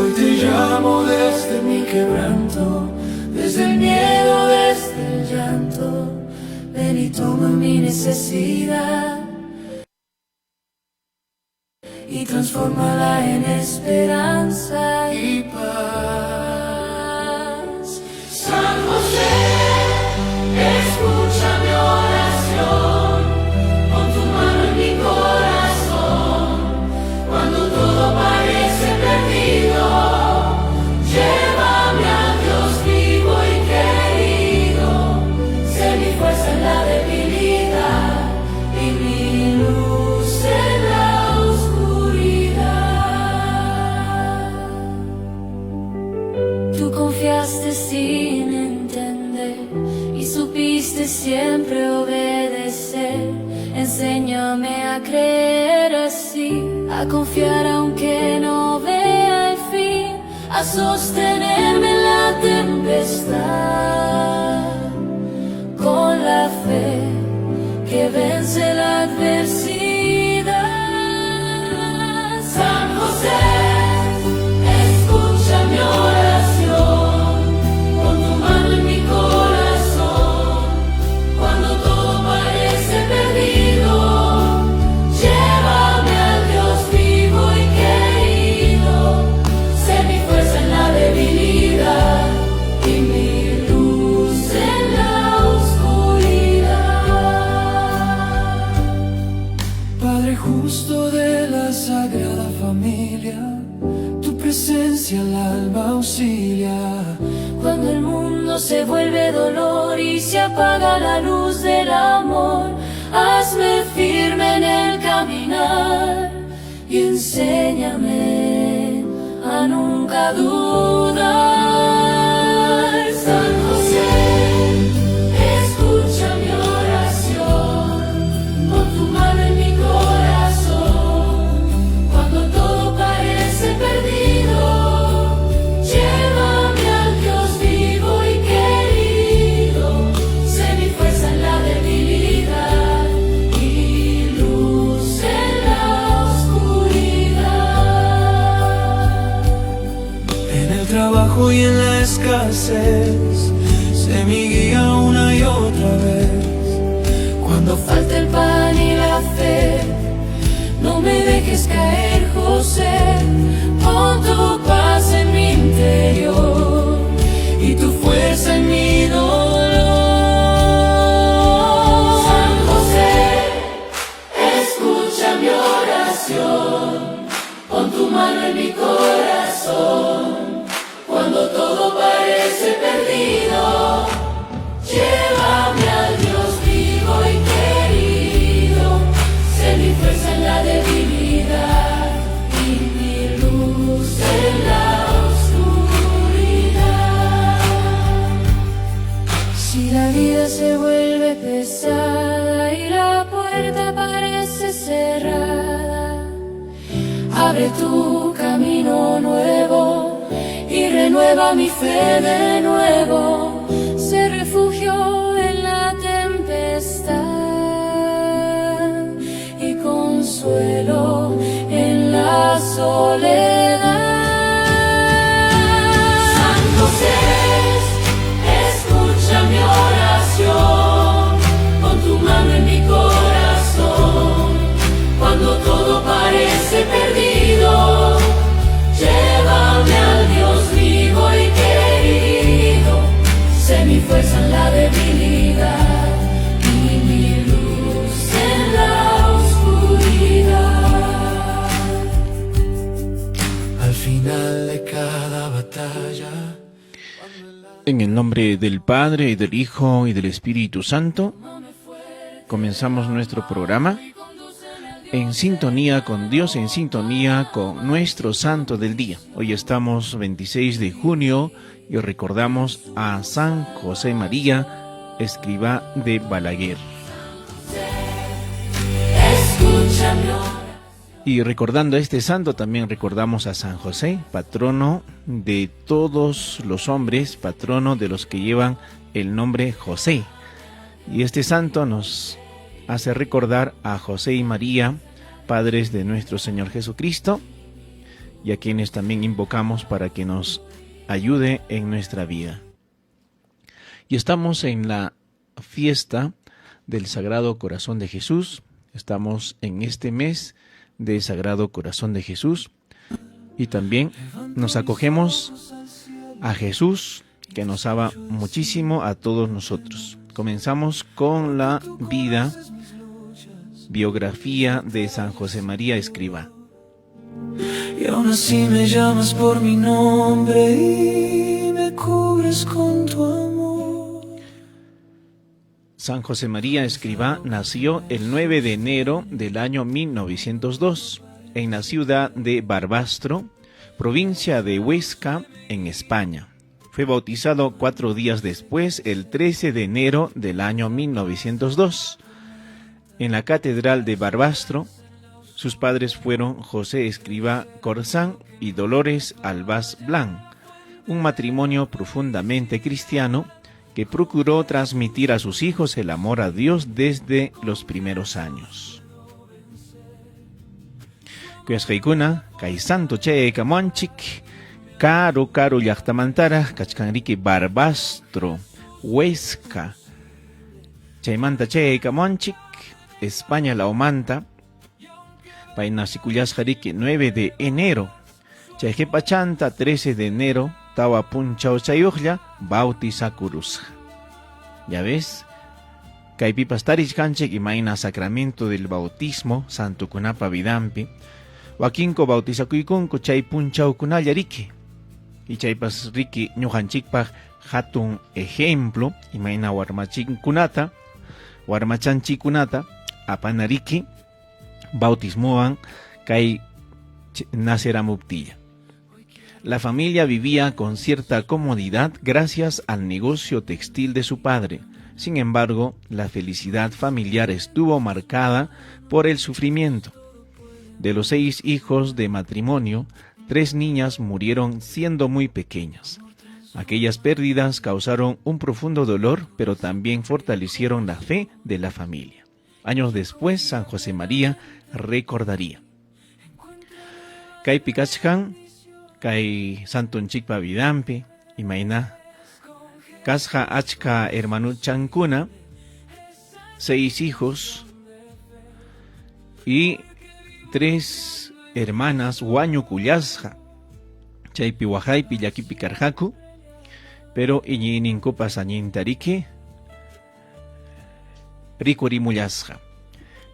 Hoy te llamo desde mi quebranto, desde el miedo, desde el llanto. Ven y toma mi necesidad y transfórmala en esperanza y paz. San José, escucha mi oración, pon tu mano en mi corazón. Cuando todo parece perdido, llévame a Dios vivo y querido. Sé mi fuerza en la debilidad y mi luz en la oscuridad. Tú confiaste sin entender y supiste siempre obedecer. Enséñame a creer así, a confiar aunque no vea el fin, a sostenerme en la tempestad, con la fe que vence la adversidad. San José, escucha mi oración, pon tu mano en mi corazón. Cuando todo parece perdido, llévame al Dios vivo y querido. Sé mi fuerza en la debilidad y mi luz en la oscuridad. Padre justo de la Sagrada Familia, tu presencia al alma auxilia. Cuando el mundo se vuelve dolor y se apaga la luz del amor, hazme firme en el caminar y enséñame a nunca dudar. San José, escucha mi oración, pon tu mano en mi corazón. Cuando todo parece perdido, llévame al Dios vivo y querido. Sé mi fuerza en la debilidad y luz en la oscuridad. En el trabajo y en la escasez, sé mi guía una y otra vez. Cuando falta el pan y la fe, no me dejes caer, José. Pon tu paz en mi interior y tu fuerza en mi dolor. San José, escucha mi oración, pon tu mano en mi corazón. Cuando todo parece perdido, llévame al Dios vivo y querido. Sé mi fuerza en la debilidad y mi luz en la oscuridad. Si la vida se vuelve pesada y la puerta parece cerrada, abre tu camino nuevo y renueva mi fe de nuevo. Sé refugio en la tempestad y consuelo en la soledad. San José, escucha mi oración, pon tu mano en mi corazón. Cuando todo parece perdido, llévame al Dios vivo y querido. Sé mi fuerza en la debilidad y mi luz en la oscuridad. Al final de cada batalla. En el nombre del Padre, y del Hijo, y del Espíritu Santo, comenzamos nuestro programa en sintonía con Dios, en sintonía con nuestro Santo del Día. Hoy estamos 26 de junio y recordamos a San José María, escriba de Balaguer. Y recordando a este santo, también recordamos a San José, patrono de todos los hombres, patrono de los que llevan el nombre José. Y este santo nos hace recordar a José y María, padres de nuestro Señor Jesucristo, y a quienes también invocamos para que nos ayude en nuestra vida. Y estamos en la fiesta del Sagrado Corazón de Jesús. Estamos en este mes del Sagrado Corazón de Jesús y también nos acogemos a Jesús, que nos ama muchísimo a todos nosotros. Comenzamos con la biografía de San José María Escrivá. Y aún así me llamas por mi nombre y me cubres con tu amor. San José María Escrivá nació el 9 de enero del año 1902 en la ciudad de Barbastro, provincia de Huesca, en España. Fue bautizado 4 días después, el 13 de enero del año 1902. En la catedral de Barbastro, sus padres fueron José Escrivá Corzán y Dolores Albás Blanc, un matrimonio profundamente cristiano que procuró transmitir a sus hijos el amor a Dios desde los primeros años. Kuyasqaykuna, kay santo chayaykamanchik, Caro llaqtamantara kachkanriki Barbastro, Huesca. Chaymanta chayaykamanchik, España laumanta, pay nasikullasqariki 9 de enero. Chayqipachanta 13 de enero, tawa punchaw chayuqlla, bautizakurusqa. Ya ves, kaypipas tarishkanchik imayna sacramento del bautismo, santukunapa vidampi, wakinko bautizakuykunku chay punchawkunalla riki. Y chaypas riki ñuqanchikpaq hatun ejemplo imayna warmachanchikunata apana riki bautismuwan kay naceramuptilla. La familia vivía con cierta comodidad gracias al negocio textil de su padre. Sin embargo, la felicidad familiar estuvo marcada por el sufrimiento. De los 6 hijos de matrimonio, 3 niñas murieron siendo muy pequeñas. Aquellas pérdidas causaron un profundo dolor, pero también fortalecieron la fe de la familia. Años después, San José María recordaría: Kay pikachkan, kay santunchikpa vidampi, imayna, kasqa achka hermanuchankuna, 6 hijos y 3 hermanas wañukullasqa. Chaypi waqaypi llakipi karqaku, pero iñininkupas añintariki rikurimullasqa.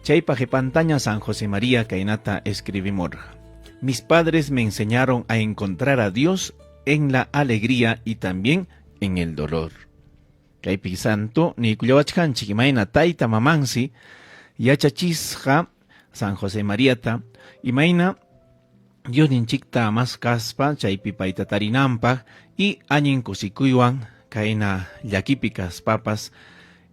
Chaypa qhipantaña San José María kaynata escribimurqa: mis padres me enseñaron a encontrar a Dios en la alegría y también en el dolor. Kaypi santo nikullawachkanchik imayna tayta mamansi yachachisqa San José Mariata, imayna Dioninchikta mas kaspa chaypi payta tarinanpaq y añin kusikuywan kayna llakipi kaspapas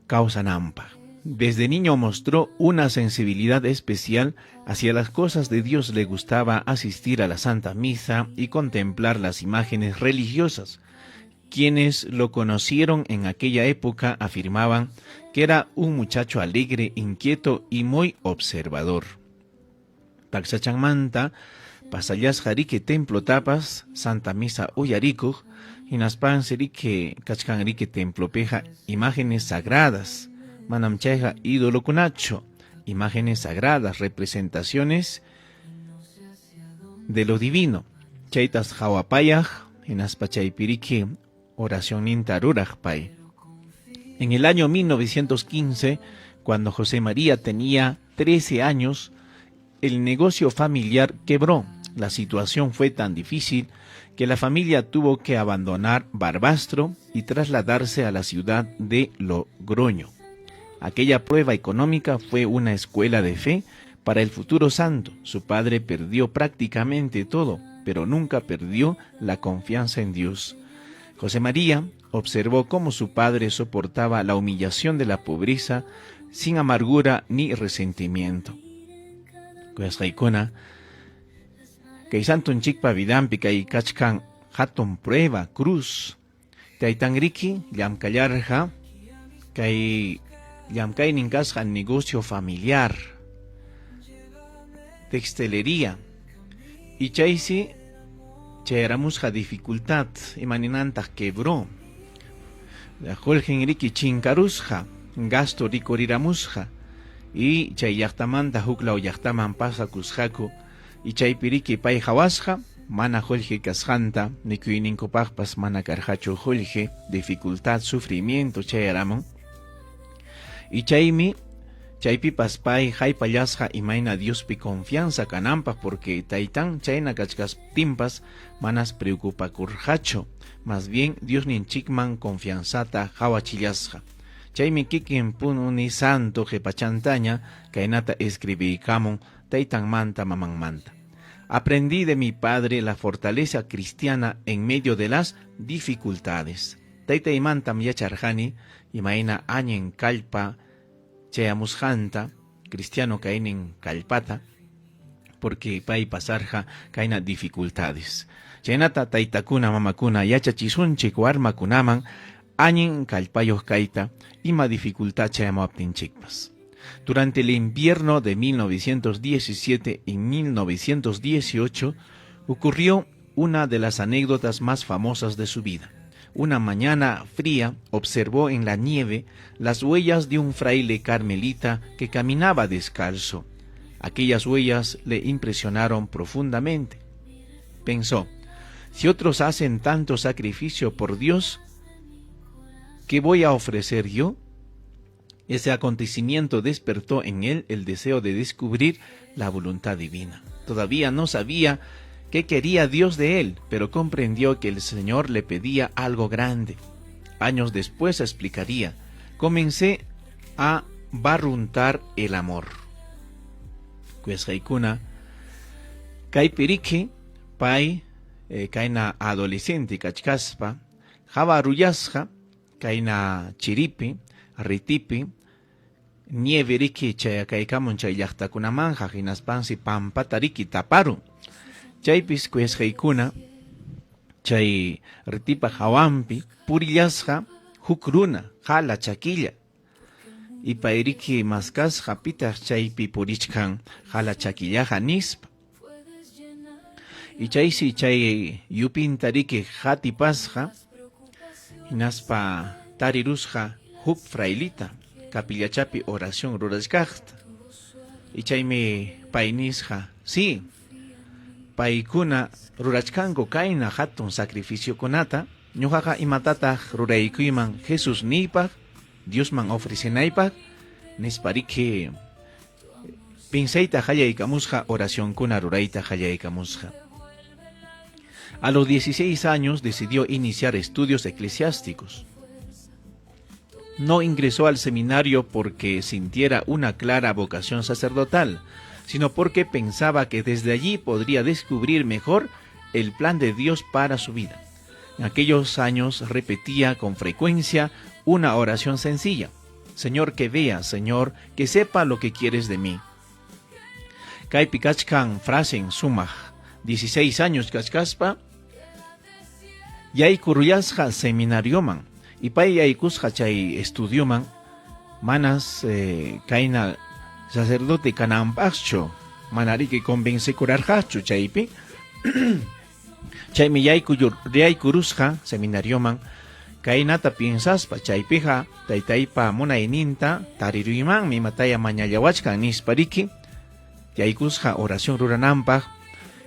kawsananpaq. Desde niño mostró una sensibilidad especial hacia las cosas de Dios. Le gustaba asistir a la Santa Misa y contemplar las imágenes religiosas. Quienes lo conocieron en aquella época afirmaban que era un muchacho alegre, inquieto y muy observador. Taksachanmanta pasayasqariki templo tapas, Santa Misa uyarikuq, hinaspansiriki kachkanriki templopeja imágenes sagradas, manam chayqa idolokunachu, imágenes sagradas, representaciones de lo divino. Chaytas hawapayaj, hinaspachaypiriki oración nintaruraj pay. En el año 1915, cuando José María tenía 13 años, el negocio familiar quebró. La situación fue tan difícil que la familia tuvo que abandonar Barbastro y trasladarse a la ciudad de Logroño. Aquella prueba económica fue una escuela de fe para el futuro santo. Su padre perdió prácticamente todo, pero nunca perdió la confianza en Dios. José María observó cómo su padre soportaba la humillación de la pobreza sin amargura ni resentimiento. Kuyasqaykuna, kay santunchikpa vidampi kay kachkan hatun prueba, cruz. Taytanriki llamkallarqa kay llamkaynin kasqa negocio familiar, textilería. Y chaysi chayaramusqa dificultad imaninantaq quebró. Jorge Enrique chinkarusqa, gasto rikuriramusqa, y chay llaqtamanta huklaw llaqtaman pasakusqaku, y chaypi riki pay hawasqa, mana Jorge kasqanta, nikuyninkupaqpas mana karqachu Jorge, dificultad, sufrimiento chayaramun. Y chaypipas pay haypallasqa imayna Diospi confianza kananpaq, porque taytan chayna kachkasptinpas manas preocupakurqachu, más bien Dios ninchikman confianzata hawachillasqa. Chaymi kikin pununi santo qhipachantaña kaynata escribiykamun taytanmanta mamanmanta. Aprendí de mi padre la fortaleza cristiana en medio de las dificultades. Taytaymantam yacharqani imayna añen kallpa chayamusqanta, cristiano kaynin kallpata, porque pay pasarqa kayna dificultades. Chaynata taytakuna mamakuna yachachisunchik warmakunaman añen kallpayoq kayta ima dificultad chayamaptinchikpas. Durante el invierno de 1917 y 1918 ocurrió una de las anécdotas más famosas de su vida. Una mañana fría observó en la nieve las huellas de un fraile carmelita que caminaba descalzo. Aquellas huellas le impresionaron profundamente. Pensó, si otros hacen tanto sacrificio por Dios, ¿qué voy a ofrecer yo? Ese acontecimiento despertó en él el deseo de descubrir la voluntad divina. Todavía no sabía qué quería Dios de él, pero comprendió que el Señor le pedía algo grande. Años después explicaría, comencé a barruntar el amor. Kueshaikuna, kaipiriki, pai, kaina adolescente kachkaspa, jabaruyasja, kaina chiripi, ritipi, nieve riki chayakaikamun chay llaqtakunamanja hinaspansi pampata riki taparu. Chaypis kueshaykuna chay ritipa hawampi purillasqa huk runa hala chakilla. Ipay riki maskasqa pitaq chaypi purichkan hala chakillaqa nispa. Y chaysi chay yupinta riki hatipasqa hinaspa tarirusqa huk frailita kapillachapi oración rurashkaqta. Y chaymi paynisqa, sí, paykuna rurachkanku kayna hatun sacrificio kunata, ñuqaqa imatataq ruraykuyman Jesús niypaq, Diosman ofrecenaypaq, nispariki pinsayta qallaykamusqa, oración kuna rurayta qallaykamusqa. A los 16 años decidió iniciar estudios eclesiásticos. No ingresó al seminario porque sintiera una clara vocación sacerdotal, sino porque pensaba que desde allí podría descubrir mejor el plan de Dios para su vida. En aquellos años repetía con frecuencia una oración sencilla: Señor, que vea, Señor, que sepa lo que quieres de mí. Kaypi kachkan frasen sumaj 16 años kachkaspa yaykuruyasqa seminarioman, y pay yaykusqa chay estudioman manas kayna sacerdote kananpaqchu, manariki convencekurarqachu chaypi. Chaymi yaykurusqa seminarioman kaynata piensaspa, chaypiqa taytaypa munayninta tariruymanmi imataya mañallawachkan nispariki yaykusqa oración rurananpaq,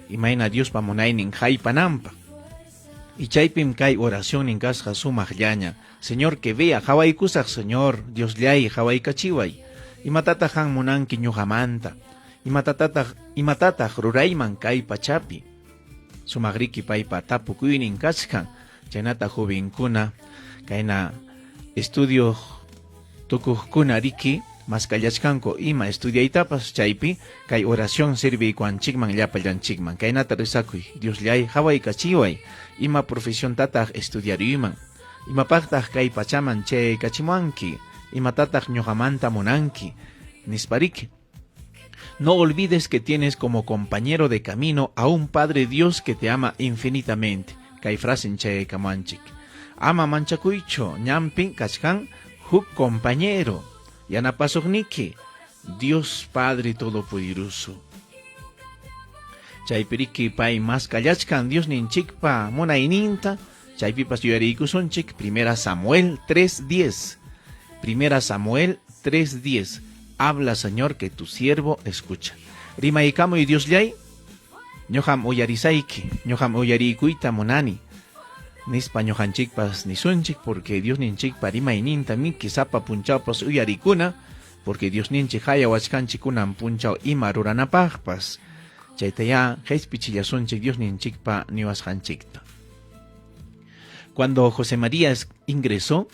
imayna Diospa munaynin haypananpaq. Y chaypim kay oración ninkasqa sumaqllaña: Señor, que vea, hawaykusaq Señor, Dios llay hawaykachiway, imatataq han munanki ñuqamanta, imatataq rurayman kay pachapi. Sumagriki paypa tapukuynin kachkan. Chaynata jovenkuna kayna estudio tukuqkuna riki maskallachkanku ima estudiaytapas chaypi kay oración sirviykuanchikman llapallanchikman. Kaynata risakuy: Dios llay hawaykachiway, ima profesión tataq estudiariyman, imapaqtaq kay pachaman chaykachimuanki, imatataq ñuqamanta munanki, nispariki. No olvides que tienes como compañero de camino a un Padre Dios que te ama infinitamente. Kay frasen chaykamanchik. Ama manchakuycho, ñampin kachkan huk compañero, yanapasuqniki, Dios Padre Todopoderoso. Chaypiriki pay mas kallachkan Dios ninchikpa munayninta. Chaypipas yuyariykusunchik Primera Samuel 3:10. Primera Samuel 3:10. Habla, Señor, que tu siervo escucha. Rimaykamuy Dios llay. Ñoham uyarisaiki. Ñoham uyariykuita munani. Nispa ñohanchikpas nisunchik, porque Dios ninchikpa rimayninta miki sapa punchawpas uyarikuna, porque Dios ninchik haya wachkanchikunan punchaw ima ruranapaqpas. Chaytaya heispichillasunchik Dios ninchikpa niwasqanchikta. Cuando José María ingresó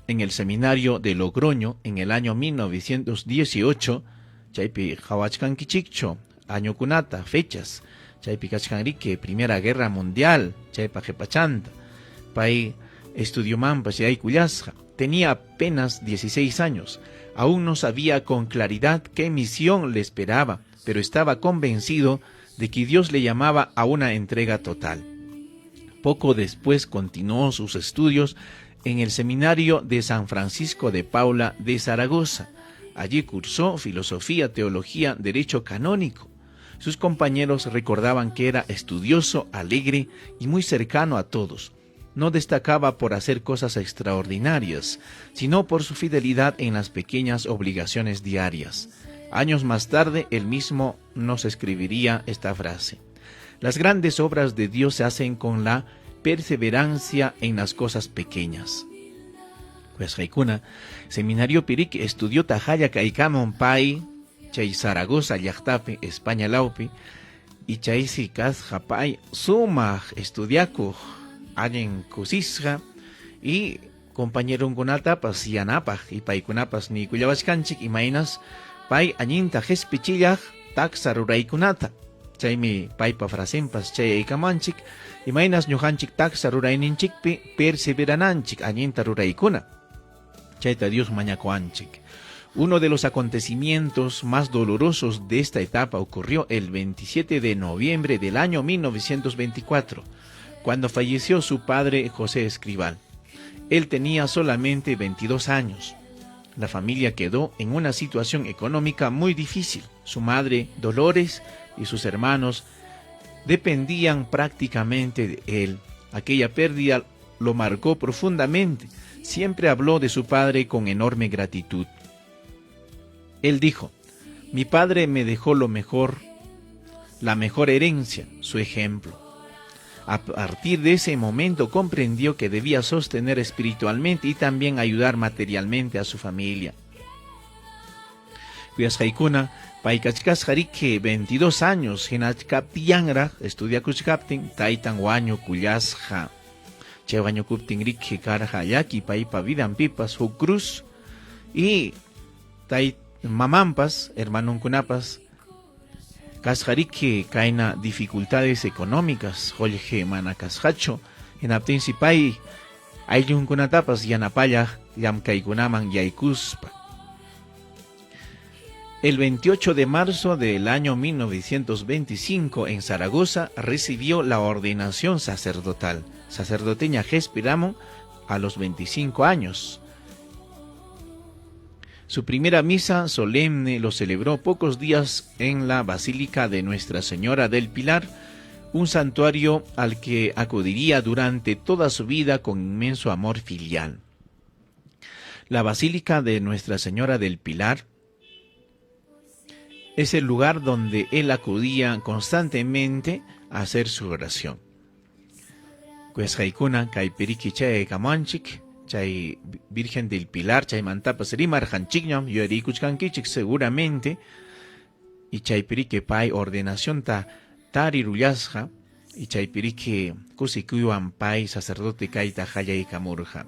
en el seminario de Logroño en el año 1918, chaypi hawachkankichikcho, año kunata, fechas, chaypi kachkanrike, Primera Guerra Mundial, chaypa jepachanta, pay estudió mampas y kuyasja. Tenía apenas 16 años, aún no sabía con claridad qué misión le esperaba, pero estaba convencido de que Dios le llamaba a una entrega total. Poco después continuó sus estudios en el seminario de San Francisco de Paula de Zaragoza. Allí cursó filosofía, teología, derecho canónico. Sus compañeros recordaban que era estudioso, alegre y muy cercano a todos. No destacaba por hacer cosas extraordinarias, sino por su fidelidad en las pequeñas obligaciones diarias. Años más tarde, él mismo nos escribiría esta frase: las grandes obras de Dios se hacen con la perseverancia en las cosas pequeñas. Pues Haikuna, seminario Pirik estudió Tajaya Kaikamon Pai, Chay Zaragoza, Llaqtapi, España Laupi, y Chaysi Kaz Japay, Sumaj, estudiaku, Allen Kusisja, y compañero Ungunatapas, Yanapas, y Paikunapas, ni Kuyabaskanchik, y Mainas, Pai Añinta Jespichillaj, Taxaruraikunata. Chaymi paypa frasempas chay aykamanchik, imaynas ñuqanchik taxa rurayninchikpi perseverananchik añinta ruraykuna. Chayta Dios mañakuanchik. Uno de los acontecimientos más dolorosos de esta etapa ocurrió el 27 de noviembre del año 1924, cuando falleció su padre José Escribal. Él tenía solamente 22 años. La familia quedó en una situación económica muy difícil. Su madre, Dolores, y sus hermanos dependían prácticamente de él. Aquella pérdida lo marcó profundamente. Siempre habló de su padre con enorme gratitud. Él dijo: mi padre me dejó lo mejor, la mejor herencia, su ejemplo. A partir de ese momento comprendió que debía sostener espiritualmente y también ayudar materialmente a su familia. Kuyas Haikuna, Paikachkas Jarike, 22 años, Hinachkapiangra, estudia Kuchkaptin, Taitan Waño Kuyasja, Chevaño Kuptin Rike Karja Yaki, Paipa Vidan Pipas, Cruz, y Tait Mamampas, hermano Kunapas, Kasjarike, Kaina dificultades económicas, Jolje Manakashacho, en Aptensi Pai, Ayun Kunatapas, Yanapaya, Yamkaikunaman Yaikuspa. El 28 de marzo del año 1925, en Zaragoza, recibió la ordenación sacerdotal, sacerdoteña Gespiramon, a los 25 años. Su primera misa solemne lo celebró pocos días en la Basílica de Nuestra Señora del Pilar, un santuario al que acudiría durante toda su vida con inmenso amor filial. La Basílica de Nuestra Señora del Pilar es el lugar donde él acudía constantemente a hacer su oración. Pues Haikuna, Kaipiriki Chay Kamanchik, Chay Virgen del Pilar, Chay Mantapas Rimar Hanchiknyam, Yorikuchkankichik seguramente, y Chay Pirike Pai ordenación ta Tariruyasja, y Chay Pirike Kusikuyuan Pai sacerdote Kaita Hayay Kamurja.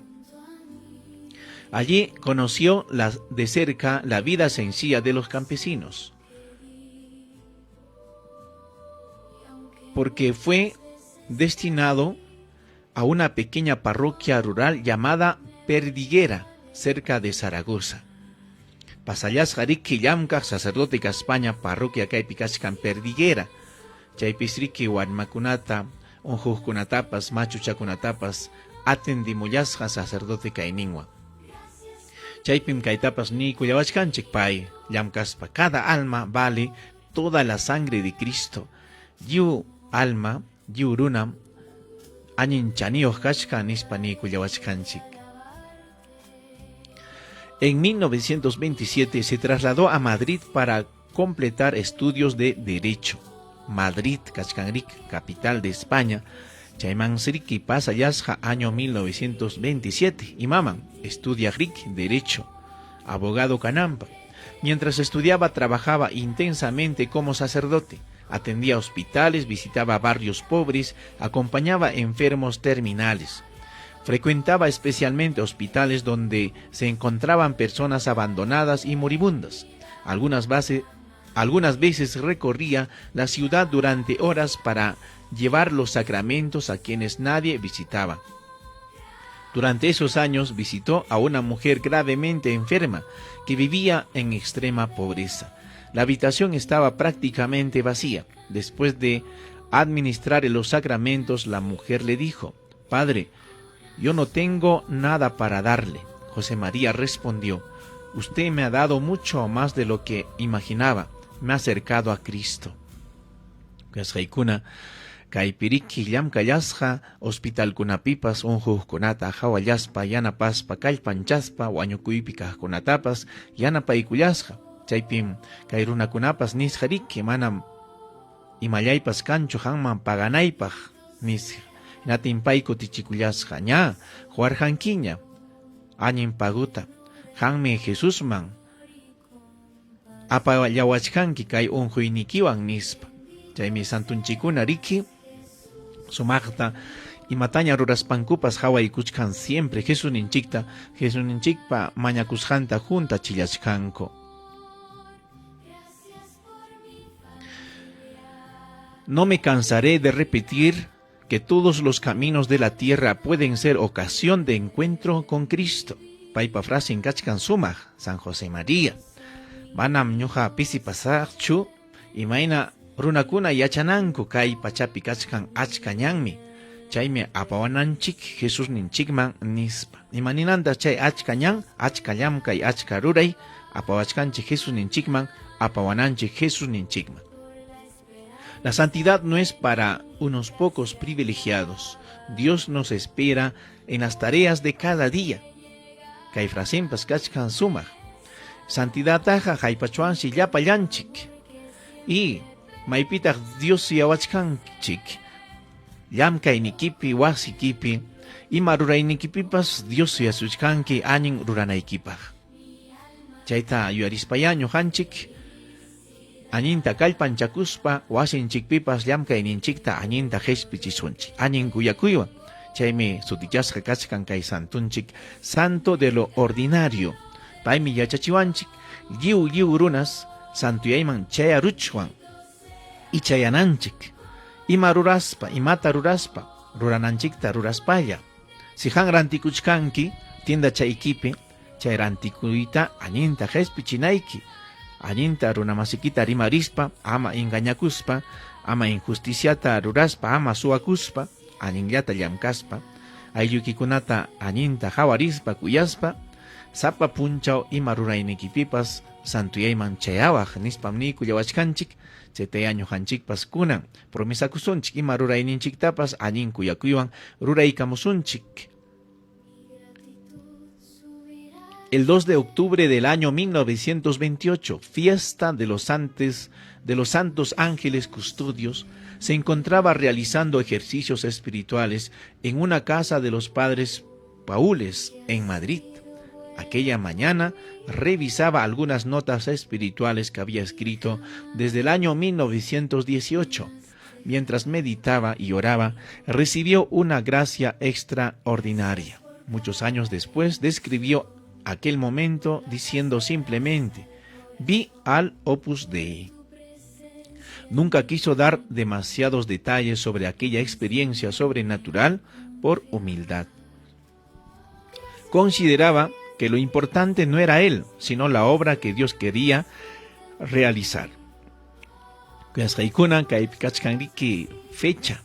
Allí conoció de cerca la vida sencilla de los campesinos, porque fue destinado a una pequeña parroquia rural llamada Perdiguera, cerca de Zaragoza. Pasayas Jariki Yamka, sacerdote de España, parroquia Kaipikachkan Perdiguera, Chaypisriki Wanmakunata, Onjujkunatapas, Machuchakunatapas, Atendimuyasja, sacerdote Kainingua. Chaypim Kaitapas ni Kuyawachkanchik Pai, Yamkaspa, cada alma vale toda la sangre de Cristo. yu alma, yu runam, añin chaniyuq kashka nispa niykuyawachkanchik. En 1927 se trasladó a Madrid para completar estudios de Derecho. Madrid, kachkanrik, capital de España. Chayman siriki pasayasqa año 1927. Imaman, estudia rik Derecho. Abogado kanampa. Mientras estudiaba, trabajaba intensamente como sacerdote. Atendía hospitales, visitaba barrios pobres, acompañaba enfermos terminales. Frecuentaba especialmente hospitales donde se encontraban personas abandonadas y moribundas. Algunas veces recorría la ciudad durante horas para llevar los sacramentos a quienes nadie visitaba. Durante esos años visitó a una mujer gravemente enferma que vivía en extrema pobreza. La habitación estaba prácticamente vacía. Después de administrar los sacramentos, la mujer le dijo: «Padre, yo no tengo nada para darle». José María respondió: «Usted me ha dado mucho más de lo que imaginaba. Me ha acercado a Cristo». Kasqaykuna, kaypiriki llamkallasqa hospitalkunapipas unquqkunata hawallaspa yanapaspa kallpanchaspa wañukuypi kaqkunatapas yanapaykullasqa. Chaypim kay runakunapas nisqariki manam imallaypas kanchu hanman paganaypaq nisqa. Hinatin pay kutichikullasqa ña huarjankiña añin paguta hanmi Jesusman apallawachkanki kay unquynikiwan nispa. Chaymi santunchikuna riki sumaqta imataña ruraspankupas hawaykuchkan siempre Jesuninchikpa mañakusqanta junta chillachkanku. No me cansaré de repetir que todos los caminos de la tierra pueden ser ocasión de encuentro con Cristo. Paypa frasin kachkan sumaq San José María. Manam ñuqa pisipasaqchu imayna runakuna yachananku kay pachapi kachkan achka ñanmi. Chaymi apawananchik Jesusninchikman nispa. Imaninanta chay achka ñan, achka llamkay, achka ruray apawachkanchik Jesusninchikman, apawananchik Jesusninchikman. La santidad no es para unos pocos privilegiados. Dios nos espera en las tareas de cada día. Kay frasimpas kachkan sumaq. Santidad taja haypachuansi llapallanchik. Y maypitaq Dios yawachkanchik. Llamkaynikipi, wasikipi, ima ruraynikipipas Dios yasuchkanki añin ruranaykipaq. Chayta yuyarispayaño hanchik. Añinta kallpanchakuspa wasinchikpipas llamkayninchikta añinta qhichpichisunchik. Añin kuyakuywan. Chaymi sutichasqa kachkan kay santunchik, santo de lo ordinario. Paymi yachachiwanchik lliw runas santuyayman chayaruchwan ichayananchik. Ima ruraspa, imata ruraspa, rurananchikta ruraspalla. Si han rantikuchkanki tienda chaykipi, chay rantikuyta añinta qhichpichinayki. Añinta runamasikita rimarispa, ama engañakuspa, ama injusticiata ruraspa, ama suwakuspa, añinllata llamkaspa, ayllukikunata añinta hawarispa, kuyaspa, sapa punchaw ima ruraynikipipas santuyayman chayawaq nispam niykuyawachkanchik. Chaytayaño hanchikpas kunan promisakusunchik ima rurayninchiktapas añin kuyakuywan ruraykamusunchik. El 2 de octubre del año 1928, fiesta de los santos ángeles custodios, se encontraba realizando ejercicios espirituales en una casa de los padres Paules en Madrid. Aquella mañana revisaba algunas notas espirituales que había escrito desde el año 1918. Mientras meditaba y oraba, recibió una gracia extraordinaria. Muchos años después describió aquel momento diciendo simplemente: vi al Opus Dei. Nunca quiso dar demasiados detalles sobre aquella experiencia sobrenatural por humildad. Consideraba que lo importante no era él, sino la obra que Dios quería realizar. Kasqaykuna kaypi kachkanriki fecha.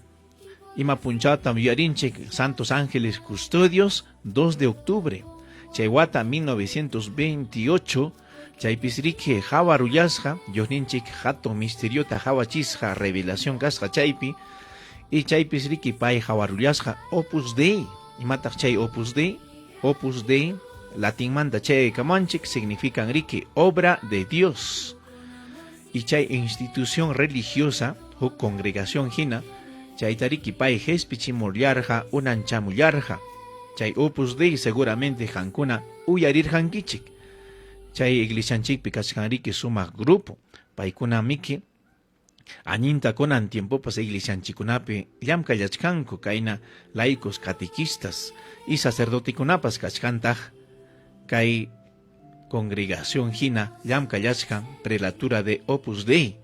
Ima punchata yuyarinchik Santos Ángeles Custodios 2 de octubre. Chaywata 1928 Chaypis riki hawarullasqa, Diosninchik hatun misteriota hawachisqa revelación kasqa chaypi, y chaypis riki pay hawarullasqa Opus Dei. Imataq chay Opus Dei? Opus Dei, latín manta chay kamanchik, significan riki obra de Dios. Y chay institución religiosa o congregación hina, chay tariki pay hespichimullarja unanchamullarja. Chay Opus Dei seguramente hankuna uyarirjankichik. Chay iglesianchikpi kachkanriki sumaq grupo, paykuna miki aninta kunan tiempopas iglesianchikunapi llamkallachkanku kayna laicos catequistas y sacerdotikunapas kachkantaj kay congregación hina llamkallachkan prelatura de Opus Dei.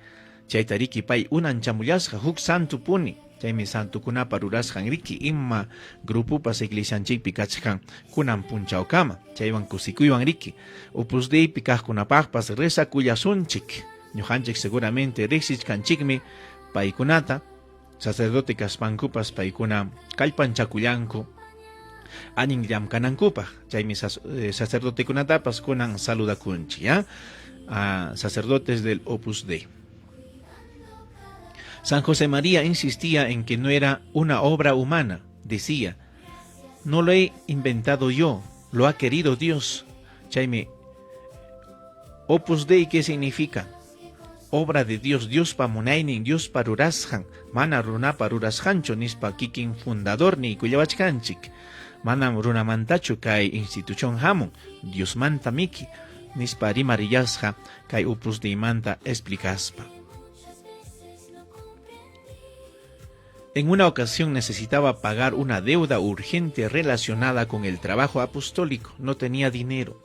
Chay tariki pay unanchamullasqa huk santu puni. Chaymi santukunapa rurasqan riki ima grupupas iglesianchikpi kachkan kunan punchawkama. Chaywan kusikuywan riki. Opus Deipi kaqkunapaqpas rezakullasunchik. Ñuqanchik seguramente riqsishkanchikmi paykunata, sacerdote kaspankupas paykuna kallpanchakullanku anin llamkanankupaq. Chaymi sacerdotekunatapas kunan saludakunchik, ¿ya? Sacerdotes del Opus Dei. San José María insistía en que no era una obra humana. Decía, no lo he inventado yo, lo ha querido Dios. Chayme, Opus Dei, ¿qué significa? Obra de Dios, Dios pa munainin, Dios pa rurasjan, mana runa pa rurasjancho, nispa kikin fundador ni kuyawachkanchik. Mana runa mantachu kay institución hamon, Dios manta miki, nispa rimariyasja, kay Opus Dei manta explicaspa. En una ocasión necesitaba pagar una deuda urgente relacionada con el trabajo apostólico. No tenía dinero.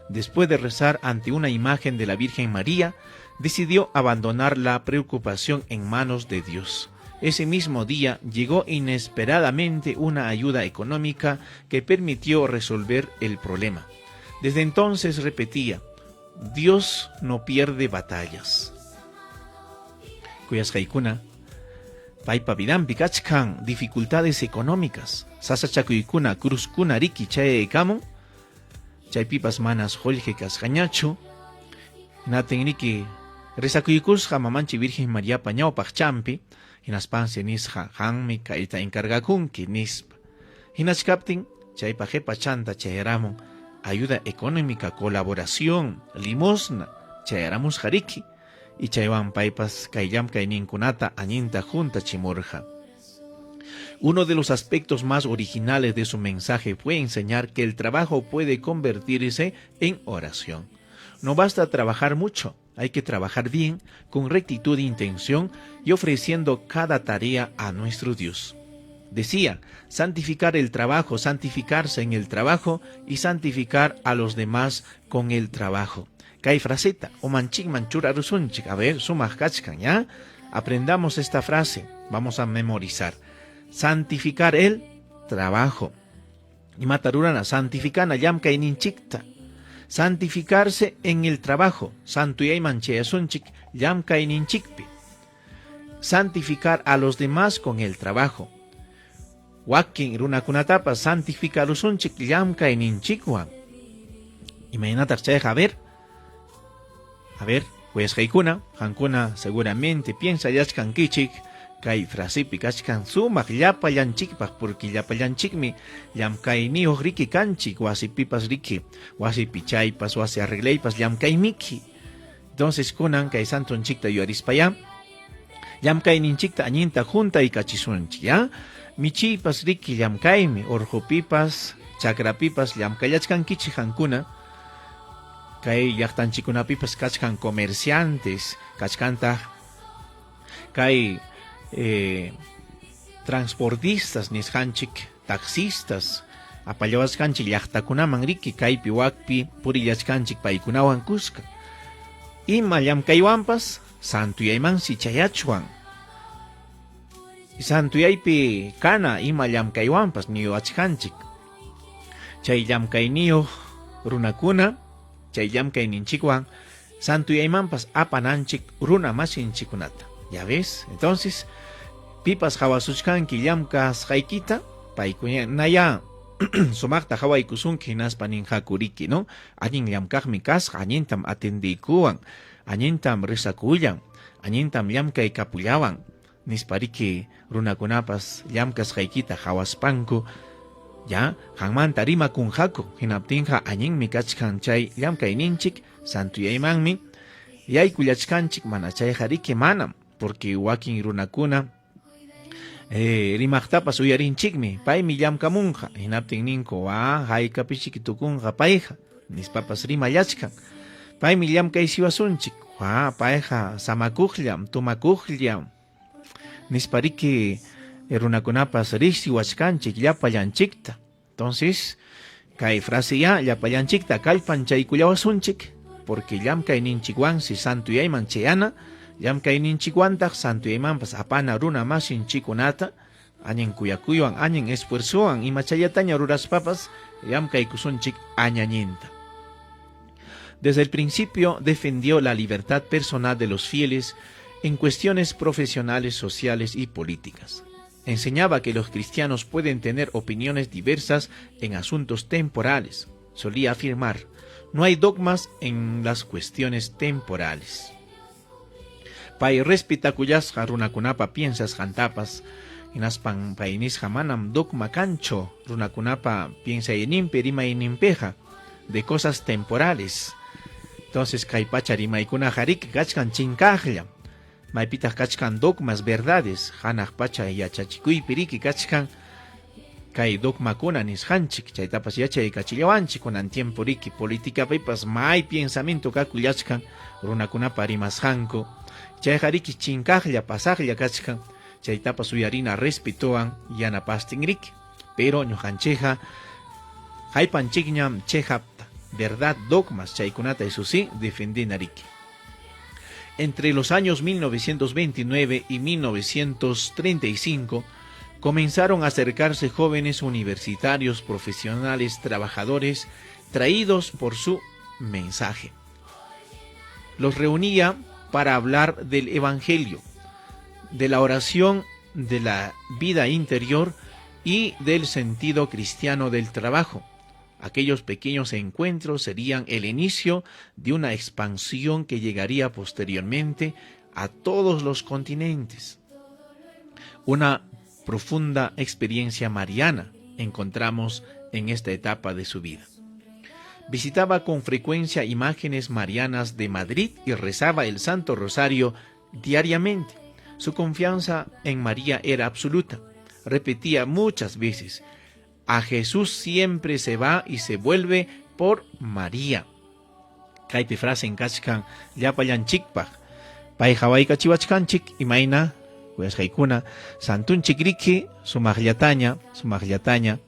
Después de rezar ante una imagen de la Virgen María, decidió abandonar la preocupación en manos de Dios. Ese mismo día llegó inesperadamente una ayuda económica que permitió resolver el problema. Desde entonces repetía, Dios no pierde batallas. Kuyasqaykuna, paypa vidampi kachkan dificultades económicas. Sasachakuykuna cruzkuna riki chayaykamun. Chaypipas manas holje kasqañachu. Naten riki rezakuykusqa mamanchi Virgen María ñawpaq champi. Hinaspansi nisqa hanmi kayta encargakunki nispa. Hinachkaptin chaypa jepa chanta chayaramun ayuda económica, colaboración, limosna chayaramusqa riki. Y chaywan paypas kayllam kayninkunata añinta junta chimurja. Uno de los aspectos más originales de su mensaje fue enseñar que el trabajo puede convertirse en oración. No basta trabajar mucho, hay que trabajar bien, con rectitud de intención y ofreciendo cada tarea a nuestro Dios. Decía, santificar el trabajo, santificarse en el trabajo y santificar a los demás con el trabajo. Kay fraseta, o manchik manchura rusunchik. A ver, sumas kachkan, ¿ya? Aprendamos esta frase, vamos a memorizar. Santificar el trabajo. Y matarurana, santificana yamka ininchikta. Santificarse en el trabajo. Santuyay mancheyasunchik yamka ininchikpi. Santificar a los demás con el trabajo. Wakin runakunatapa santificar rusunchik yamka ininchikwan. Imaginatak chayja, a ver, pues hankuna seguramente piensa yachkankichik, kay frasipi kachkan sumaq llapallanchikpaq, porque llapallanchikmi llamkayniyuq riki kanchik, wasipipas riki, wasipi chaypas, wasi arreglaypas llamkaymiki. Entonces kunan kay santonchikta yuarispaya, llamkayninchikta añinta junta y kachisunchik, ¿ya? Michiypas riki llamkaymi, orjopipas, chakrapipas llamkallachkankichik hankuna. Kay llaqtanchikunapipas kachkan comerciantes, kachkanta kay transportistas nisqanchik, taxistas, apallawasqanchik llaqtakunaman riki kaypi wakpi purillachkanchik paykunawan kuska. Ima llamkaywanpas santuyaymansi chayachwan. Santuyaypi kana ima llamkaywanpas niyuachkanchik. Chay llamkayniyuq runakuna chay llamkayninchikwan santuyaymanpas apananchik runa masinchikunata. ¿Ya ves? Entonces, pipas hawasuchkanki llamkasqaykita, paykunaya Sumakta Hawaii kusunki naspa ninjakuriki, ¿no? Añin llamkaqmi kasqa, añintam atendikuwan, añintam risakuyan, añintam llamkay kapullawan, nispariki runakunapas llamkasqaykita hawaspanku, ya, hanmanta rima kunjaku, hinaptinqa añinmi kachkan chay llamkayninchik, santuyaymanmi, yaykullachkanchik mana chayjariki manam, porque wakin runakuna, rimaqtapas uyarinchikmi, paymi llamkamunqa, hinaptin ninku, haykapichik tukunqa payqa, nispapas rimallachkan, paymi llamkaysiwasunchik, payqa samakuqllam, tumakuqllam, nispariki runakunapas rishtiwachkanchik llapallanchikta. Entonces, kay frase ya llapallanchikta kallpan chaykullawasunchik, porque llamkayninchikwansi santuyayman chayana, llamkayninchikwantaq santuyaymanpas apana runa masinchikunata, añen kuyakuywan, añen esfuerzowan, ima chayataña ruraspapas, llamkaykusunchik añañinta. Desde el principio defendió la libertad personal de los fieles en cuestiones profesionales, sociales y políticas. Enseñaba que los cristianos pueden tener opiniones diversas en asuntos temporales. Solía afirmar, no hay dogmas en las cuestiones temporales. Pay respeta cuyas runakunapa piensas jantapas, inaspan painis jamanam dogma cancho, runakunapa piensa enimpe rima inimpeja, de cosas temporales. Entonces kaypacha rimaykuna harik kachkan chinkajlla, maypitaj kachkan dogmas verdades, hanaj pacha yachachikuy piriki kachkan kay dogmakuna nishanchik, chaytapas yachay kachillawanchik kunan tiempo riki política pipas may pensamiento kakullachkan runakunapa rimasjanku, chay hariki chinkajlla pasajlla kachkan, chaytapas uyarina respetoan yanapastin riki, pero ñujancheja haypanchikñam chejapta verdad dogmas chaykunata eso sí defendenariki. Entre los años 1929 y 1935 comenzaron a acercarse jóvenes universitarios, profesionales, trabajadores, traídos por su mensaje. Los reunía para hablar del Evangelio, de la oración, de la vida interior y del sentido cristiano del trabajo. Aquellos pequeños encuentros serían el inicio de una expansión que llegaría posteriormente a todos los continentes. Una profunda experiencia mariana encontramos en esta etapa de su vida. Visitaba con frecuencia imágenes marianas de Madrid y rezaba el Santo Rosario diariamente. Su confianza en María era absoluta. Repetía muchas veces, a Jesús siempre se va y se vuelve por María. Kaypi frase en kachkan llapallanchikpaj. Pay Hawaii kachiwachkanchik imayna kuyashkaykuna santunchik riki sumaqllataña.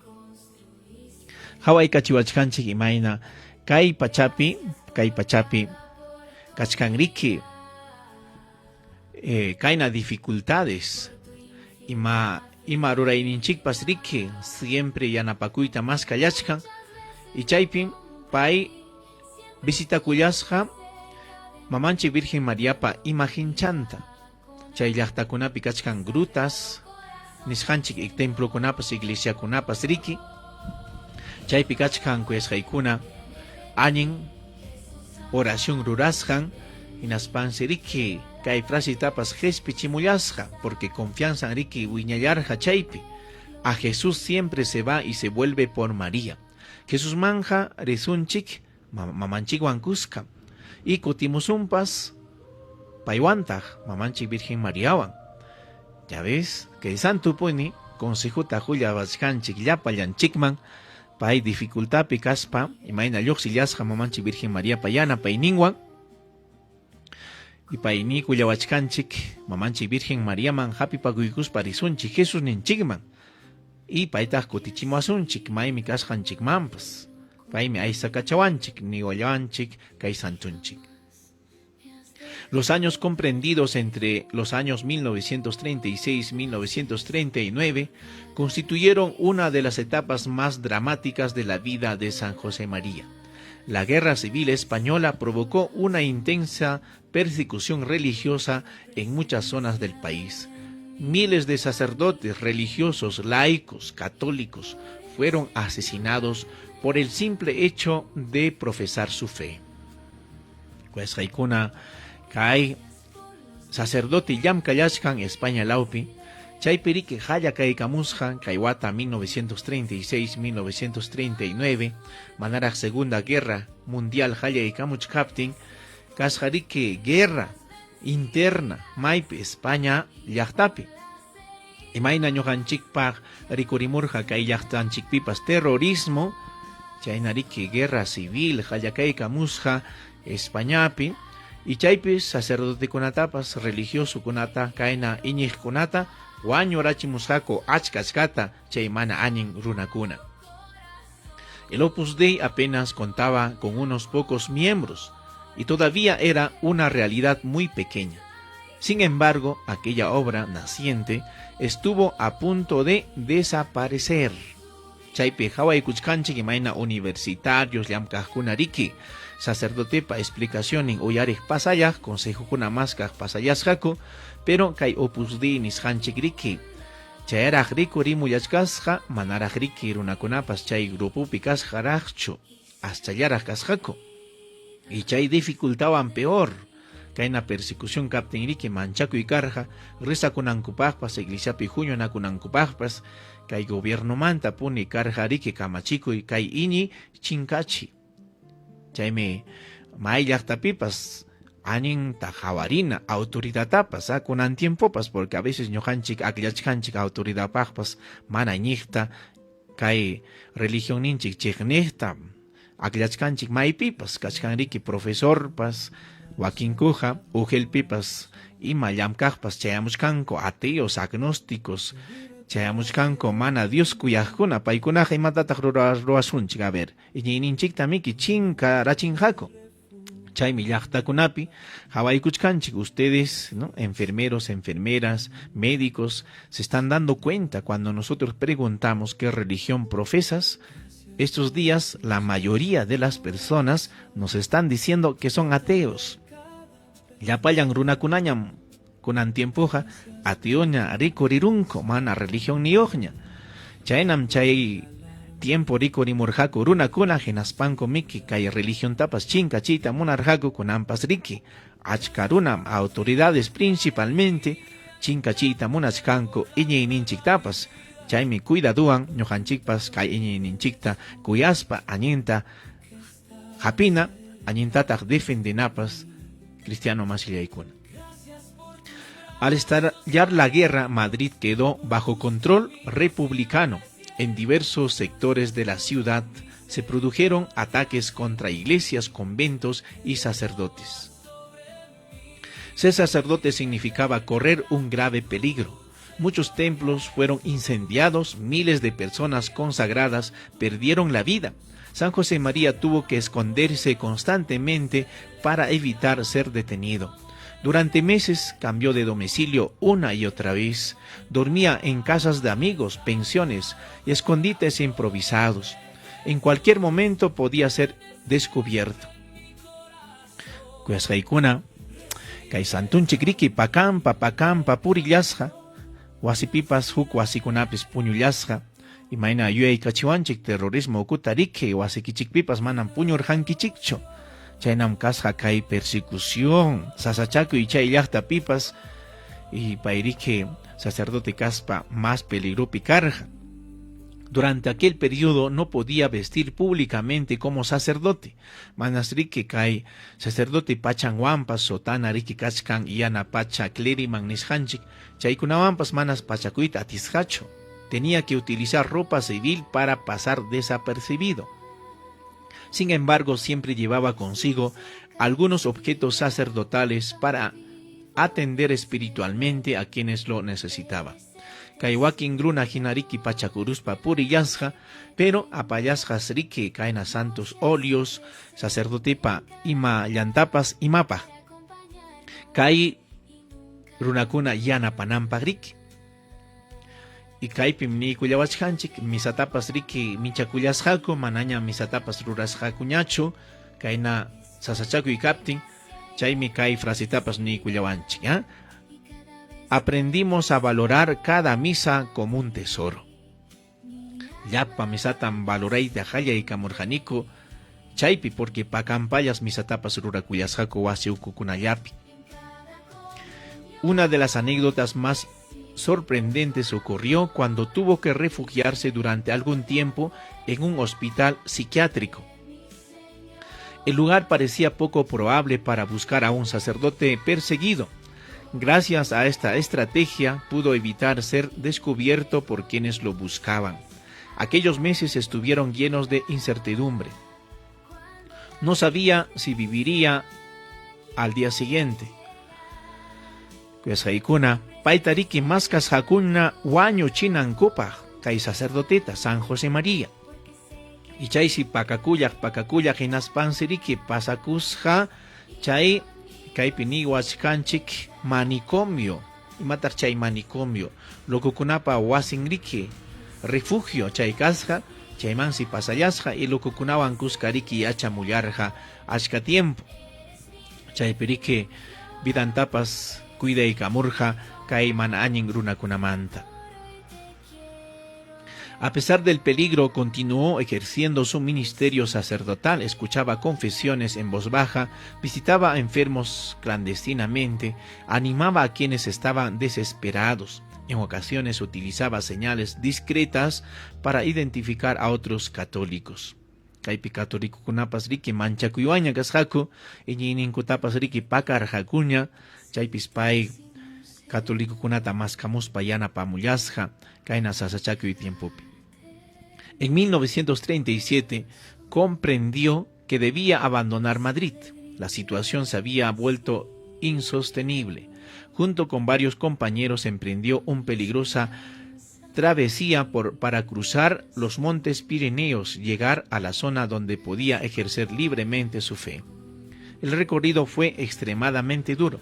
Hawaii kachiwachkanchik imayna kay pachapi kachkan riki kayna dificultades ima rurayninchikpas riki siempre yanapakuyta mas kallachkan y chaypin pay visitakullasqa mamanchik Virgen Mariapa imaginchanta. Chay llaqtakunapi kachkan grutas nisqanchik templokunapas iglesiakunapas riki. Chaypi kachkan kuyashkaykuna añin oración rurasqan hinaspansi riki kay frasitapas jespi chimullasqa porque confianza riki wiñallarqa chaypi. A Jesús siempre se va y se vuelve por María. Jesús manja risunchik mamanchikwan kuska y kutimusunpas paywantaj mamanchik Virgen Mariawan. Ya ves que santo puni consejuta jullawachkanchik llapallanchikman pay dificultapi kaspa imayna lluqsillasqa mamanchik Virgen María payana payninwan y payni kullawachkanchik mamanchik Virgen Mariaman hapipakuykuspa risunchik Jesús ninchikman y paytaj kutichimuasunchik maymi kasqanchikmanpas paymi aysakachawanchik niwallawanchik kay santunchik. Los años comprendidos entre los años 1936 y 1939 constituyeron una de las etapas más dramáticas de la vida de San José María. La Guerra Civil Española provocó una intensa persecución religiosa en muchas zonas del país. Miles de sacerdotes, religiosos, laicos, católicos fueron asesinados por el simple hecho de profesar su fe. Pues Raikuna kai sacerdote Yam Kayashkan España Laupi, Chaypirique Haya Kaikamushan, Kaiwata 1936-1939, Manara Segunda Guerra Mundial Haya Ikamuch Captain, Kasharike Guerra Interna, Maipe España Yachtapi. Imaina Ñohanchikpag Rikurimurja Kai Yachtanchikpipas terrorismo, Chaynarike Guerra Civil Haya Kaikamusha Españapi. Y chaypis sacerdote kunatapas religioso kunata kaina iñik kunata wañurachimusqaku achkachkata chaymana anin runakuna. El Opus Dei apenas contaba con unos pocos miembros y todavía era una realidad muy pequeña. Sin embargo, aquella obra naciente estuvo a punto de desaparecer. Chaype Hawaii Kuchkanchik imaina universitarios llamkajkunariki sacerdotepa explicación en uyarik pasayaj, consejo kuna maskaj pasayasjako, pero kai Opus Dei nishanchik riki. Chayaraj riku rimu yachkasja, manaraj riki runakunapas chay grupupi kasjarajchu, hasta yaraj kasjako. Y chay dificultaban peor. Kaina persecución captain riki manchaku y carja, risa kunankupajpas, iglesiapi junio nakunankupajpas, kai gobierno manta puni carja riki kamachiku y kai iñi chinkachi. Chayme mayllaqtapipas anin tajawarina autoridadapas kunan tiempopas, porque a veces ñojanchik akllachkanchik autoridadpajpas mana ñiqta kay religión ninchik chiqniqta akllachkanchik maypipas kachkanriki profesorpas wakinkuja ujelpipas ima llamkajpas chayamuchkanku ateos agnósticos chayamuchkanku mana Dios kuyajkuna paykunaqa imatataq ruwasunchik a ver iñininchikta miki chinka rachinjako. Chaymi llaqtakunapi hawaykuchkanchik ustedes, ¿no? Enfermeros, enfermeras, médicos, se están dando cuenta cuando nosotros preguntamos qué religión profesas. Estos días la mayoría de las personas nos están diciendo que son ateos. Llapayan runakunañam kunan tiempoja ateoña rikurirunko mana religión ni oña. Chaynam chay tiempo rikurimurjaku runakuna hinaspanko miki kay religión tapas chinkachita munarjaku kunampas riki. Achkarunam autoridades principalmente chinkachita munachkanko iñiyninchik tapas. Chaymi cuidaduan ñojanchikpas kay iñiyninchikta kuyaspa añinta japina añintataq defendenapas cristiano masillaykuna. Al estallar la guerra, Madrid quedó bajo control republicano. En diversos sectores de la ciudad se produjeron ataques contra iglesias, conventos y sacerdotes. Ser sacerdote significaba correr un grave peligro. Muchos templos fueron incendiados, miles de personas consagradas perdieron la vida. San José María tuvo que esconderse constantemente para evitar ser detenido. Durante meses cambió de domicilio una y otra vez. Dormía en casas de amigos, pensiones y escondites improvisados. En cualquier momento podía ser descubierto. Kuyasqaykuna, kay santunchik riki pakampa purillasqa, wasipipas huk wasikunapis puñullasqa, imayna yuyaykachiwanchik terrorismo ukuta riki wasikichikpipas manam puñurjankichikchu. Chaynam kasqa kay persecución sasachaku y chay llaqtapipas y payrike sacerdote kaspa más peligrupi karja. Durante aquel periodo no podía vestir públicamente como sacerdote. Manas riki kay sacerdote pachan wampas sotana riki kachkan yana pacha cleriman nishanchik chaykunawampas manas pachakuita atisjacho. Tenía que utilizar ropa civil para pasar desapercibido. Sin embargo, siempre llevaba consigo algunos objetos sacerdotales para atender espiritualmente a quienes lo necesitaban. Kaywakin gruna hinariki pachakuruspa purillasqa, pero apayasjas riki kaina santos óleos, sacerdotepa ima llantapas imapa. Kay runakuna yanapanampa riki. Y kaypim ni kuyawachkanchik misatapas riki michakullasqaku manaña misatapas rurasqakuñachu kayna sasachaku y kaptin chaymi kay frasitapas ni kuyawanchik, ¿eh? aprendimos a valorar cada misa como un tesoro. Llapa misatan valorayta qallaykamurqaniku, chaypi porque pakampallas misatapas rurakuyasqaku wasi ukukunallapi. Una de las anécdotas más sorprendentes ocurrió cuando tuvo que refugiarse durante algún tiempo en un hospital psiquiátrico. El lugar parecía poco probable para buscar a un sacerdote perseguido. Gracias a esta estrategia pudo evitar ser descubierto por quienes lo buscaban. Aquellos meses estuvieron llenos de incertidumbre. No sabía si viviría al día siguiente. Kueshaykuna, paitariki maskas hakuna wañuchinankupaj kay sacerdoteta San José María. Y chaysi pakakullak hinaspansiriki pasakusja chay kaypi niwachkanchik manicomio. Imatar chay manicomio. Lokukunapa wasinriki refugio chay kasja, chaymansi pasayasja y lokukunawan kuskariki achamullarja ashka tiempo. Chaypiriki vidantapas cuidaykamurja kay mana añin runakunamanta. A pesar del peligro, continuó ejerciendo su ministerio sacerdotal, escuchaba confesiones en voz baja, visitaba a enfermos clandestinamente, animaba a quienes estaban desesperados. En ocasiones utilizaba señales discretas para identificar a otros católicos. Kaypi católico kunapas riki manchakuywaña kasqaku, iñininnkutapas riki pakarqakuña, chaypis pay católico kunata maskamuspa yanapamullasqa, kayna sasachakuy tiempopi. En 1937 comprendió que debía abandonar Madrid. La situación se había vuelto insostenible. Junto con varios compañeros emprendió una peligrosa travesía para cruzar los montes Pirineos, llegar a la zona donde podía ejercer libremente su fe. El recorrido fue extremadamente duro.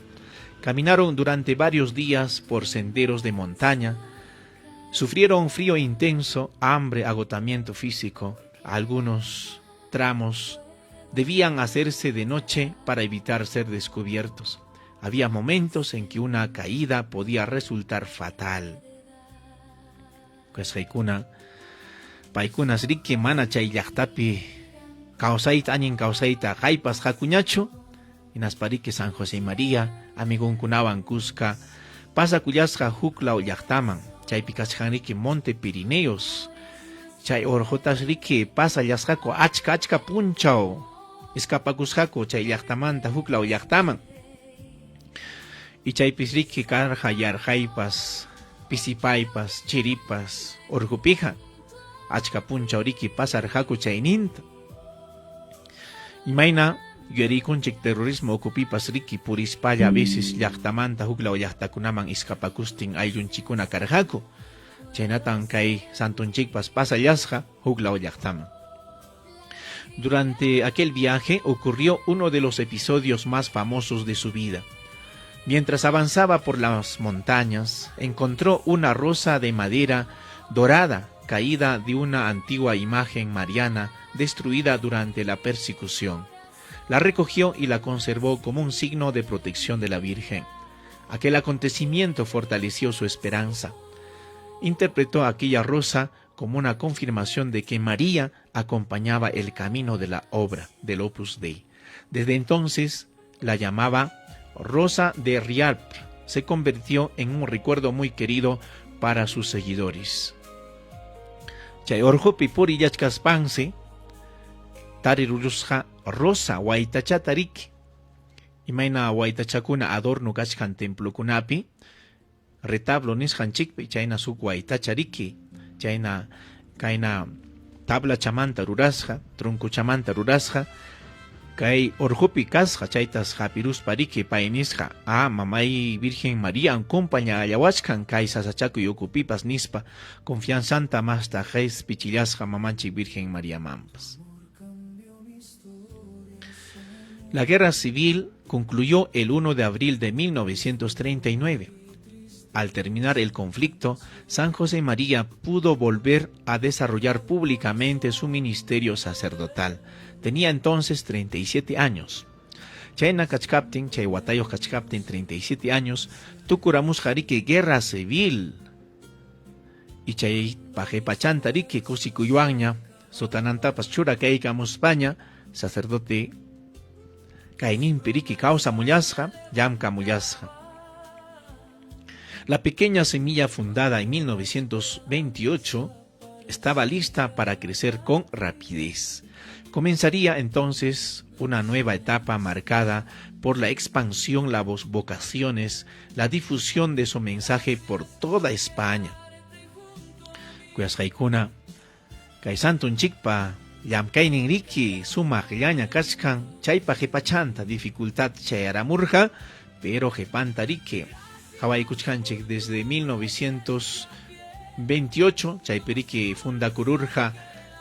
Caminaron durante varios días por senderos de montaña. Sufrieron frío intenso, hambre, agotamiento físico. Algunos tramos debían hacerse de noche para evitar ser descubiertos. Había momentos en que una caída podía resultar fatal. Kueshaykuna, paykunas riki mana chay llaqtapi kawsayta añin kawsayta haypas hakuñachu, hinaspariki San José María amigunkunawan kuska pasakullasqa huklaw llaqtaman. Chaypi kachkanriki Monte Pirineos. Chay orjotas riki pasallasqaku achka punchaw. Escapakusqaku chay llaqtamanta huklaw llaqtaman. Y chaypis riki karqa yarjaypas, pisipaypas, chiripas, orjupija. Achka punchaw riki pasarqaku chayninta. Imayna yurikunchik terrorismo okupipas riki purispalla a veces llaqtamanta huklaw llaqtakunaman escapakustin ayllunchikuna karqaku. Chaynatan kay santunchikpas pasallasqa huklaw llaqtaman. Durante aquel viaje ocurrió uno de los episodios más famosos de su vida. Mientras avanzaba por las montañas, encontró una rosa de madera dorada caída de una antigua imagen mariana destruida durante la persecución. La recogió y la conservó como un signo de protección de la Virgen. Aquel acontecimiento fortaleció su esperanza. Interpretó aquella rosa como una confirmación de que María acompañaba el camino de la obra del Opus Dei. Desde entonces la llamaba Rosa de Rialp. Se convirtió en un recuerdo muy querido para sus seguidores. Chay orjopi puri yachkaspansi tarirurusqa rosa waytachatarik. Imayna waytachakuna adorno kachkan templokunapi retablo nisqanchikpi chayna suk waytachariki. Chayna kayna tabla chamanta rurasqa, tronco chamanta rurasqa, kay orjupi kasqa chaytas hapiruspa riki pay nisqa, mamay Virgen María acompaña ayawachkan kay sasachakuy ukupipas nispa confianzanta masta jes pichillasqa mamanchik Virgen María mampas. La guerra civil concluyó el 1 de abril de 1939. Al terminar el conflicto, San José María pudo volver a desarrollar públicamente su ministerio sacerdotal. Tenía entonces 37 años. Chayna kachkaptin, chay watayo kachkaptin 37 años, tukuramusqa riki guerra civil. Y chay paje pachanta riki kusikuyuanña, sotanantapas chura kaykamus España, sacerdote kainimpi riki causa mullasqa, llamka mullasqa. La pequeña semilla fundada en 1928 estaba lista para crecer con rapidez. Comenzaría entonces una nueva etapa marcada por la expansión, las vocaciones, la difusión de su mensaje por toda España. Kuyasqaykuna, kay santunchikpa llamkaynin riki sumaq llaña kachkan, chaypa qhipachanta dificultad chayaramurqa, pero qhipanta riki qhawaykuchkanchik desde 1928, chaypi riki fundakururqa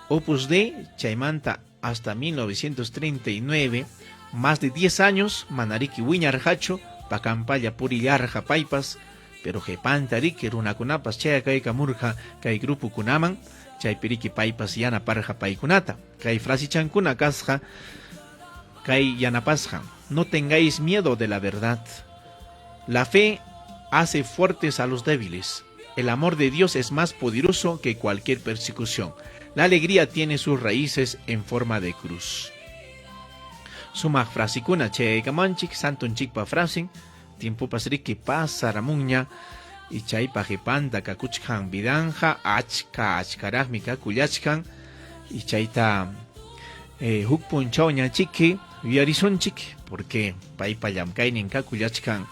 Opus Dei, chaymanta hasta 1939, más de 10 años, manariki wiñarjacho, pa campalla purillarja paipas, pero qhipanta riki runakunapas chaya kaykamurqa kay grupo kunaman, chaypi riki paipas yanaparja paikunata. Kay frasichankuna kasqa, kay yanapasqa, no tengáis miedo de la verdad. La fe hace fuertes a los débiles. El amor de Dios es más poderoso que cualquier persecución. La alegría tiene sus raíces en forma de cruz. Sumaq frasikuna chaykamanchik, santunchikpa frasin, tiempo pasriki pasaramuña, y chaypa qhipanta kakuchkan vidanja, achkaraqmi kakullachkan, y chayta huk punchawña chiki, yarisunchik, porque paypa llamkaynin kakullachkan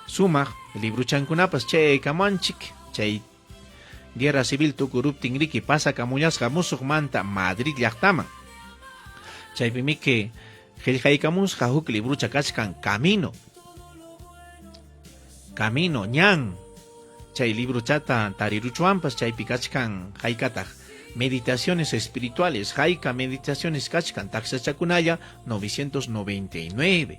sumaq libruchankunapas chaykamanchik, chay guerra civil tukuruptin riki pasa kamullasqa musuqmanta Madrid llaqtaman. Chaypimi que qillqaykamusqa huk librucha kachkan Camino ñan. Chay libruchata tariruchuampas chaypi kachkan haykataq meditaciones espirituales, hayka meditaciones kachkan taxachakunaya 999.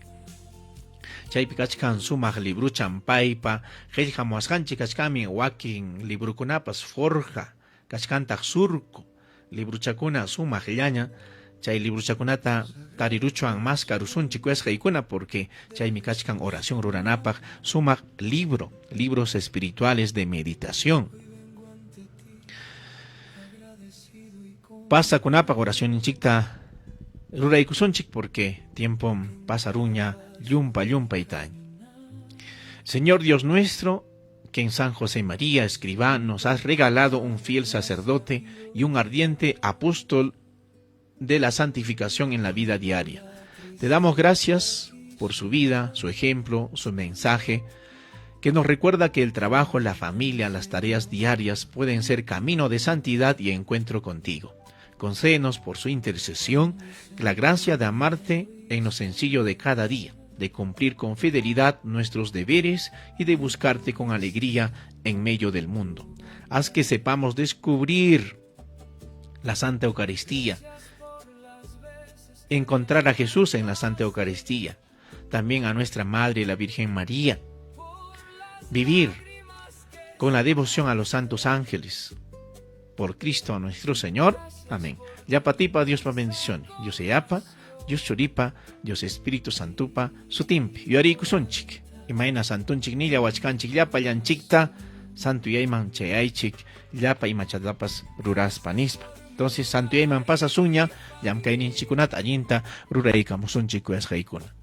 Chaypi kachkan sumaq libruchan paypa, qillqamuasqanchik kachkami wakin librukunapas forja, kachkantaq surco, libruchakuna sumaq llaña, chay libruchakunata tariruchuan mas karusunchik kuesqaykuna porque chaymi kachkan oración ruranapaq sumaq libros espirituales de meditación. Pasakunapaq oración inchikta ruraykusunchik porque tiempo pasaruña yumpa itañ. Señor Dios nuestro, que en San José María Escribá nos has regalado un fiel sacerdote y un ardiente apóstol de la santificación en la vida diaria. Te damos gracias por su vida, su ejemplo, su mensaje, que nos recuerda que el trabajo, la familia, las tareas diarias pueden ser camino de santidad y encuentro contigo. Concédenos por su intercesión la gracia de amarte en lo sencillo de cada día, de cumplir con fidelidad nuestros deberes y de buscarte con alegría en medio del mundo. Haz que sepamos descubrir la Santa Eucaristía, encontrar a Jesús en la Santa Eucaristía, también a nuestra Madre la Virgen María, vivir con la devoción a los santos ángeles, por Cristo nuestro Señor. Amén. Yapa tipa, Dios pa bendición. Dios yapa, Dios choripa, Dios Espíritu Santupa, sutimpi. Yori kusunchik. Imaina santunchik nilla wachkanchik yapa yanchikta, santu yayman chayaychik, yapa imachadapas ruras panispa. Entonces, santu yayman pasa suña, yamkainin chikunat allinta, ruraykamusunchik kuesqaykuna.